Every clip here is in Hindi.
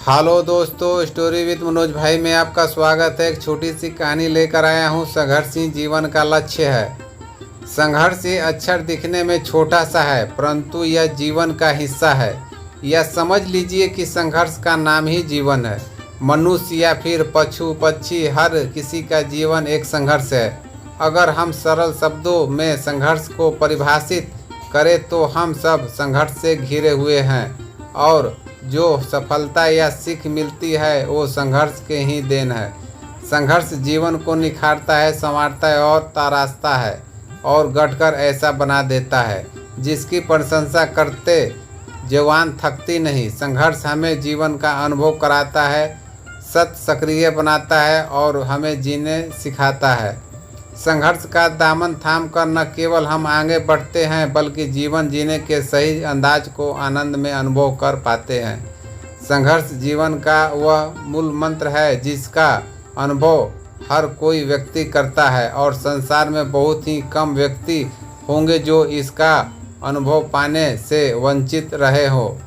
हेलो दोस्तों, स्टोरी विद मनोज भाई में आपका स्वागत है। एक छोटी सी कहानी लेकर आया हूँ। संघर्ष ही जीवन का लक्ष्य है। संघर्ष ये अक्षर दिखने में छोटा सा है, परंतु यह जीवन का हिस्सा है। यह समझ लीजिए कि संघर्ष का नाम ही जीवन है। मनुष्य या फिर पशु पक्षी, हर किसी का जीवन एक संघर्ष है। अगर हम सरल शब्दों में संघर्ष को परिभाषित करें तो हम सब संघर्ष से घिरे हुए हैं, और जो सफलता या सीख मिलती है वो संघर्ष के ही देन है। संघर्ष जीवन को निखारता है, संवारता है और तराशता है और गढ़कर ऐसा बना देता है जिसकी प्रशंसा करते जवान थकती नहीं। संघर्ष हमें जीवन का अनुभव कराता है, सत्य सक्रिय बनाता है और हमें जीने सिखाता है। संघर्ष का दामन थाम कर न केवल हम आगे बढ़ते हैं, बल्कि जीवन जीने के सही अंदाज को आनंद में अनुभव कर पाते हैं। संघर्ष जीवन का वह मूल मंत्र है जिसका अनुभव हर कोई व्यक्ति करता है, और संसार में बहुत ही कम व्यक्ति होंगे जो इसका अनुभव पाने से वंचित रहे हो।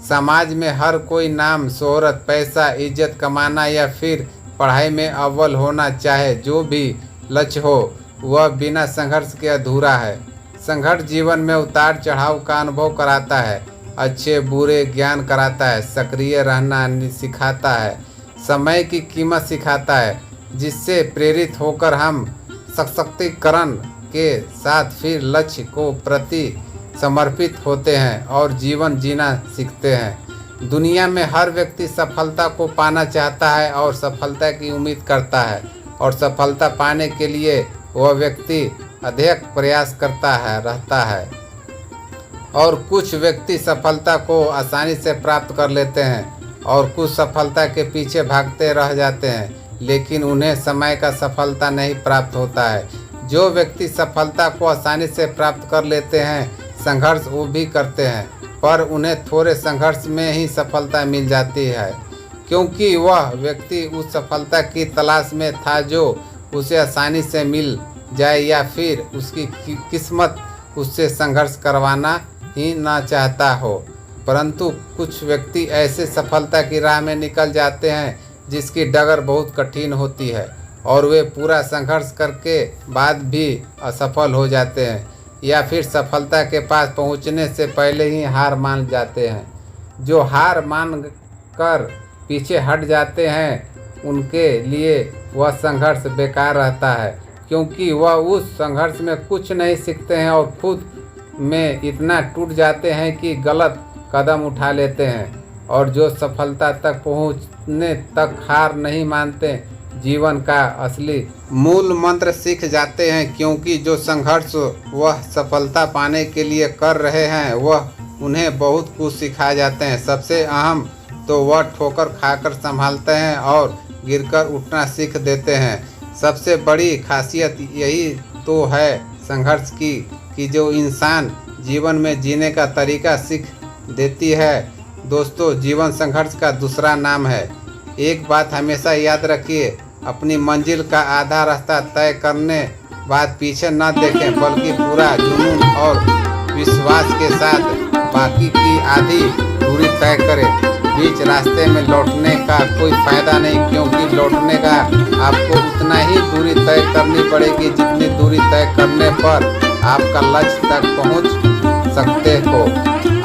समाज में हर कोई नाम, शोहरत, पैसा, इज्जत कमाना या फिर पढ़ाई में अव्वल होना चाहे, जो भी लक्ष्य हो वह बिना संघर्ष के अधूरा है। संघर्ष जीवन में उतार चढ़ाव का अनुभव कराता है, अच्छे बुरे ज्ञान कराता है, सक्रिय रहना सिखाता है, समय की कीमत सिखाता है, जिससे प्रेरित होकर हम सशक्तिकरण के साथ फिर लक्ष्य को प्रति समर्पित होते हैं और जीवन जीना सीखते हैं। दुनिया में हर व्यक्ति सफलता को पाना चाहता है और सफलता की उम्मीद करता है, और सफलता पाने के लिए वह व्यक्ति अधिक प्रयास करता रहता है। और कुछ व्यक्ति सफलता को आसानी से प्राप्त कर लेते हैं और कुछ सफलता के पीछे भागते रह जाते हैं, लेकिन उन्हें समय का सफलता नहीं प्राप्त होता है। जो व्यक्ति सफलता को आसानी से प्राप्त कर लेते हैं, संघर्ष वो भी करते हैं, पर उन्हें थोड़े संघर्ष में ही सफलता मिल जाती है, क्योंकि वह व्यक्ति उस सफलता की तलाश में था जो उसे आसानी से मिल जाए, या फिर उसकी किस्मत उससे संघर्ष करवाना ही ना चाहता हो। परंतु कुछ व्यक्ति ऐसे सफलता की राह में निकल जाते हैं जिसकी डगर बहुत कठिन होती है, और वे पूरा संघर्ष करके बाद भी असफल हो जाते हैं, या फिर सफलता के पास पहुंचने से पहले ही हार मान जाते हैं। जो हार मान कर पीछे हट जाते हैं, उनके लिए वह संघर्ष बेकार रहता है, क्योंकि वह उस संघर्ष में कुछ नहीं सीखते हैं और खुद में इतना टूट जाते हैं कि गलत कदम उठा लेते हैं। और जो सफलता तक पहुंचने तक हार नहीं मानते, जीवन का असली मूल मंत्र सीख जाते हैं, क्योंकि जो संघर्ष वह सफलता पाने के लिए कर रहे हैं वह उन्हें बहुत कुछ सिखा जाते हैं। सबसे अहम तो वह ठोकर खाकर संभालते हैं और गिरकर उठना सीख देते हैं। सबसे बड़ी खासियत यही तो है संघर्ष की कि जो इंसान जीवन में जीने का तरीका सीख देती है। दोस्तों, जीवन संघर्ष का दूसरा नाम है। एक बात हमेशा याद रखिए, अपनी मंजिल का आधा रास्ता तय करने बाद पीछे न देखें, बल्कि पूरा जुनून और विश्वास के साथ बाकी की आधी दूरी तय करें। बीच रास्ते में लौटने का कोई फायदा नहीं, क्योंकि लौटने का आपको उतना ही दूरी तय करनी पड़ेगी जितनी दूरी तय करने पर आपका लक्ष्य तक पहुंच सकते हो।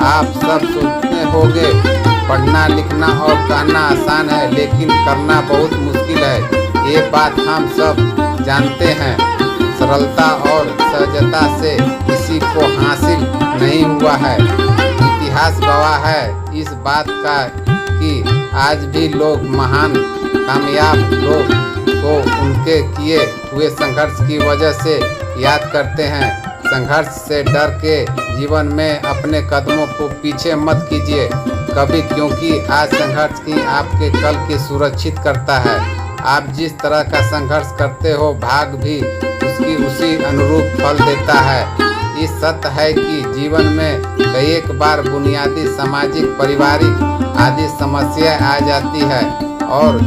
आप सब सोचते होंगे पढ़ना लिखना और कहना आसान है, लेकिन करना बहुत मुश्किल है। ये बात हम सब जानते हैं। सरलता और सहजता से किसी को हासिल नहीं हुआ है। इतिहास गवाह है इस बात का कि आज भी लोग महान कामयाब लोग को उनके किए हुए संघर्ष की वजह से याद करते हैं। संघर्ष से डर के जीवन में अपने कदमों को पीछे मत कीजिए कभी, क्योंकि आज संघर्ष की आपके कल की सुरक्षित करता है। आप जिस तरह का संघर्ष करते हो, भाग भी उसकी उसी अनुरूप फल देता है। इस सत्य है कि जीवन में कई एक बार बुनियादी सामाजिक, पारिवारिक आदि समस्याएं आ जाती है, और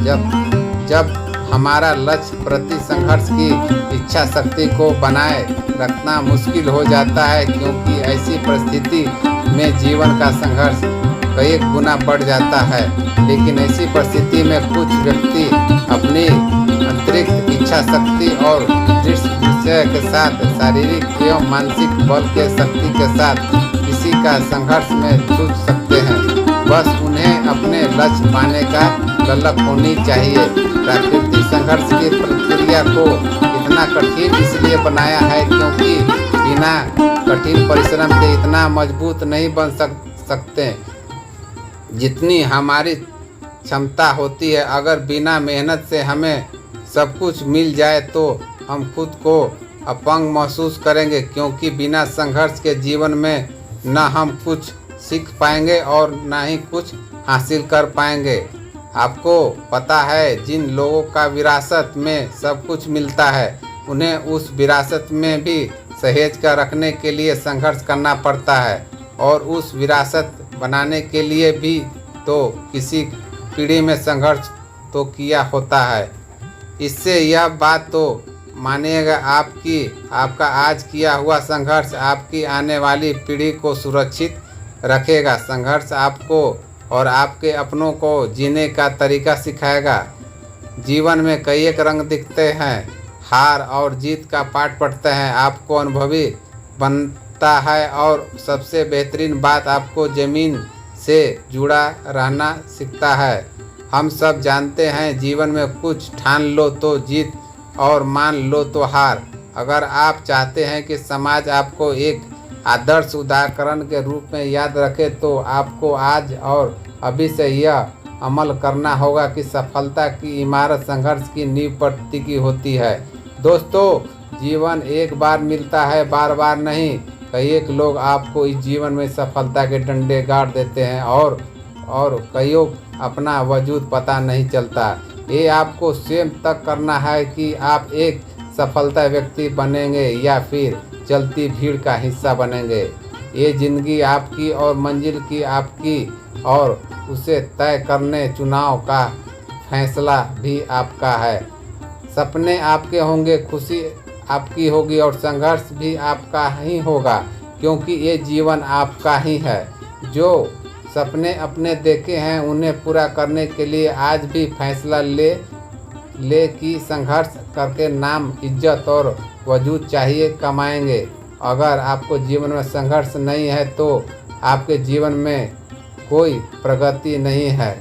जब हमारा लक्ष्य प्रति संघर्ष की इच्छा शक्ति को बनाए रखना मुश्किल हो जाता है, क्योंकि ऐसी परिस्थिति में जीवन का संघर्ष कई गुना बढ़ जाता है। लेकिन ऐसी परिस्थिति में कुछ व्यक्ति अपनी अतिरिक्त इच्छा शक्ति और दृढ़ निश्चय के साथ शारीरिक एवं मानसिक बल के शक्ति के साथ किसी का संघर्ष में जूझ सकते हैं। बस उन्हें अपने लक्ष्य पाने का ललक होनी चाहिए। प्राकृतिक संघर्ष की प्रक्रिया को इतना कठिन इसलिए बनाया है क्योंकि बिना कठिन परिश्रम के इतना मजबूत नहीं बन सकते जितनी हमारी क्षमता होती है। अगर बिना मेहनत से हमें सब कुछ मिल जाए तो हम खुद को अपंग महसूस करेंगे, क्योंकि बिना संघर्ष के जीवन में न हम कुछ सीख पाएंगे और न ही कुछ हासिल कर पाएंगे। आपको पता है, जिन लोगों का विरासत में सब कुछ मिलता है उन्हें उस विरासत में भी सहेज कर रखने के लिए संघर्ष करना पड़ता है, और उस विरासत बनाने के लिए भी तो किसी पीढ़ी में संघर्ष तो किया होता है। इससे यह बात तो मानिएगा आपका आज किया हुआ संघर्ष आपकी आने वाली पीढ़ी को सुरक्षित रखेगा। संघर्ष आपको और आपके अपनों को जीने का तरीका सिखाएगा। जीवन में कई एक रंग दिखते हैं, हार और जीत का पाठ पढ़ते हैं, आपको अनुभवी बनता है, और सबसे बेहतरीन बात आपको ज़मीन से जुड़ा रहना सीखता है। हम सब जानते हैं, जीवन में कुछ ठान लो तो जीत और मान लो तो हार। अगर आप चाहते हैं कि समाज आपको एक आदर्श उदाहरण के रूप में याद रखे तो आपको आज और अभी से यह अमल करना होगा कि सफलता की इमारत संघर्ष की नींव पर टिकी होती है। दोस्तों, जीवन एक बार मिलता है, बार बार नहीं। कई एक लोग आपको इस जीवन में सफलता के डंडे गाड़ देते हैं और कईयों अपना वजूद पता नहीं चलता। ये आपको स्वयं तक करना है कि आप एक सफलता व्यक्ति बनेंगे या फिर चलती भीड़ का हिस्सा बनेंगे। ये जिंदगी आपकी और मंजिल की आपकी, और उसे तय करने चुनाव का फैसला भी आपका है। सपने आपके होंगे, खुशी आपकी होगी और संघर्ष भी आपका ही होगा, क्योंकि ये जीवन आपका ही है। जो सपने अपने देखे हैं उन्हें पूरा करने के लिए आज भी फैसला ले कि संघर्ष करके नाम, इज्जत और वजूद चाहिए कमाएंगे। अगर आपको जीवन में संघर्ष नहीं है तो आपके जीवन में कोई प्रगति नहीं है।